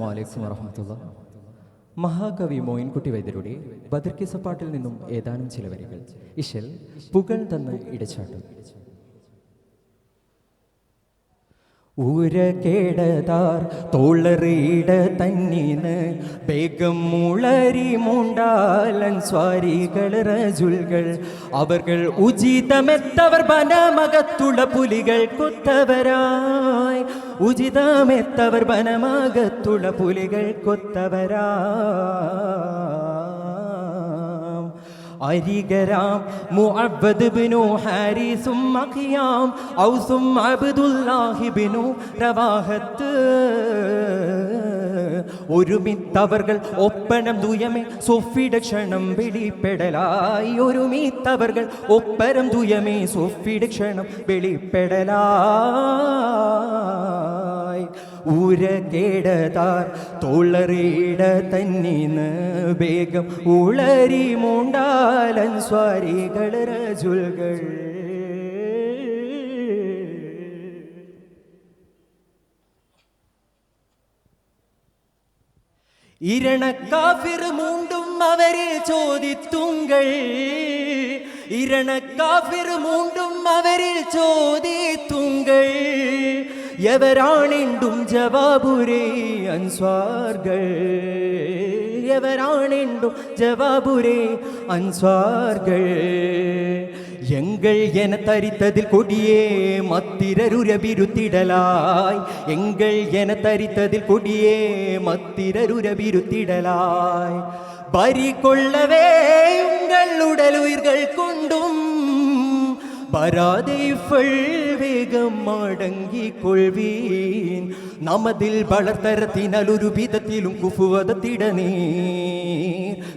വലൈക്കും വറഹ്മത്തുള്ളാഹി. മഹാകവി മോയിൻകുട്ടി വൈദ്യരുടെ ബദർക്കിസപ്പാട്ടിൽ നിന്നും ഏതാനും ചില വരികൾ. ഇശൽ പുകൾ തന്ന് ഇടച്ചാട്ടും. ഊരകേടതാർ തോളറിയിട തന്നീന്ന് വേഗം മുളരി മൂണ്ടാലൻ സ്വാരികൾ റജുൽകൾ അവർ ഉചിതമെത്തവർ വനമകത്തുള്ള പുലികൾ കൊത്തവരായി ഉചിതമെത്തവർ വനമകത്തുള്ള പുലികൾ കൊത്തവരാം അരികരാം മുഅവ്വദ് ബിനു ഹാരിസും മഖിയാം ഔസും അബ്ദുല്ലാഹി ബിനു റവാഹത്ത് ഒരുമിത്തവർകൾ ഒപ്പനം ദുയമേ സൊഫിയുടെ ക്ഷണം വെളിപ്പെടലായി ഒരുമിത്തവർകൾ ഒപ്പരം ദുയമേ സൊഫിയുടെ ക്ഷണം വെളിപ്പെടലായി ഊരകേടതാർ തോളറിയിട തന്നീന്ന് വേഗം ഉളരി മൂണ്ടാലൻ സ്വാരികൾ റജുൽകൾ ഇരണക്കാഫിർ മൂണ്ടും അവരിൽ ചോദിത്തുങ്കൾ ഇരണക്കാഫിർ മൂണ്ടും അവരിൽ ചോദിത്തുങ്കൾ എവരാണെണ്ടും ജവാബുരേ അൻസ്വാർകൾ എവരാണെണ്ടും ജവാബുരേ അൻസ്വാർകൾ എങ്കൾ എന തരിത്തതിൽ കൊടിയേ മത്തിരരുരബിരുത്തിടലായി എങ്കൾ എന തരിത്തതിൽ കൊടിയേ മത്തിരരുരബിരുത്തിടലായി ബരി കൊള്ളവേ ഉങ്കൾ ഉടലുയിர்கள் കൊണ്ടും പരാതിഫൾ വേഗം മടങ്ങിക്കൊള്ളുവീൻ നമ്മതിൽ വളർത്തരത്തിനൊരു വിധത്തിലും കുഫുവതത്തിടനീ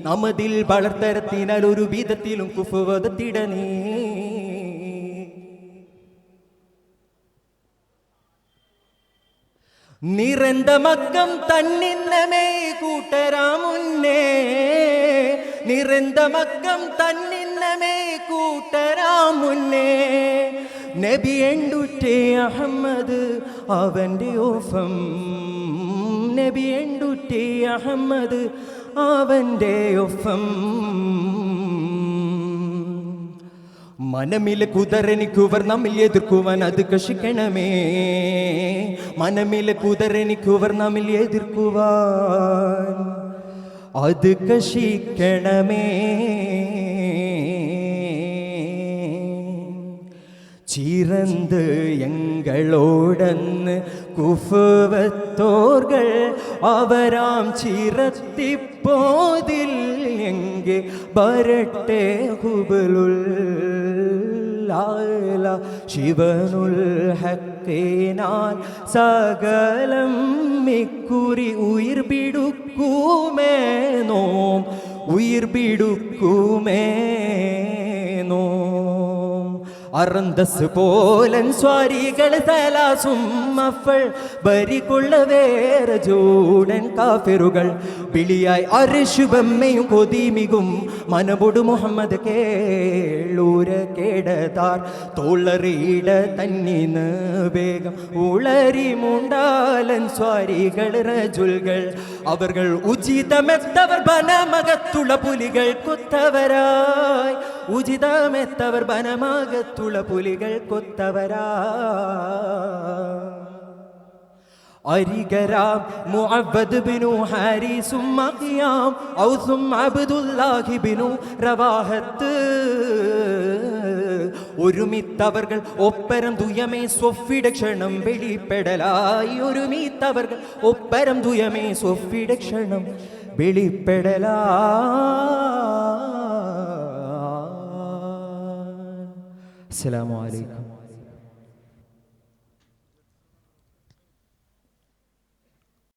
നമ്മതിൽ വളർത്തരത്തിനൊരു വിധത്തിലും കുഫുവതത്തിടനീ നിറந்த മക്കം തന്നിന്നമേ കൂട്ടരാ മുന്നേ നിറந்த മക്കം തന്നിന്നമേ കൂട്ടരാ മുന്നേ നബി എണ്ടുറ്റേ അഹമ്മദ് അവൻ്റെ ഓഫം നബി എണ്ടുറ്റേ അഹമ്മദ് അവൻ്റെ ഒഫം മനമിലെ കുതിരനിക്കുവർ നമ്മിൽ എതിർക്കുവാൻ അത് കഷിക്കണമേ മനമിലെ കുതിരനിക്കുവർ നമ്മിൽ എതിർക്കുവാൻ അത് കഷിക്കണമേ ചിറന്ത് എങ്ങളോടന്ന് കുഫവത്തോർകൾ അവരാം ചിറത്തിപ്പോതിൽ എങ്കെ വരട്ടെ ഹുബലുൽ ശിവനുൽ ഹക്കേനാൽ സകലം മിക്കുറി ഉയിർ പിടുക്കുമേ നോം ഉയിർ പിടുക്കുമേ നോം അറന്തസ് പോലൻ സ്വാരികൾ തലാസും മഫൾ ബരികൊള്ളവേറെ ജോടൻ കാഫിറുകൾ വിളിയായി അരിശുബമ്മയും കൊതിമികും മനബൊടു മുഹമ്മദ് കേളൂര കേടതാർ തോളറിയിട തന്നീന്ന് വേഗം ഉളരി മൂണ്ടാലൻ സ്വാരികൾ റജുൽകൾ അവർ ഉചിതമെത്തവർ വനമകത്തുള്ള പുലികൾ കൊത്തവരായി ഉചിതമെത്തവർ വനമകത്തുള്ള പുലികൾ കൊത്തവരാ അരികരാം മുഅവ്വദ് ബിനു ഹാരിസും മഖിയാം ഔസും അബ്ദുല്ലാഹി ബിനു റവാഹത്ത് ഒരുമിത്തവർകൾ ഒപ്പരം ദുയമേ സൊഫിയുടെ ക്ഷണം വെളിപ്പെടലായി ഒരുമിത്തവർകൾ ഒപ്പരം ദുയമേ സൊഫിയുടെ ക്ഷണം വെളിപ്പെടലാ അസ്സലാമു അലൈക്കും.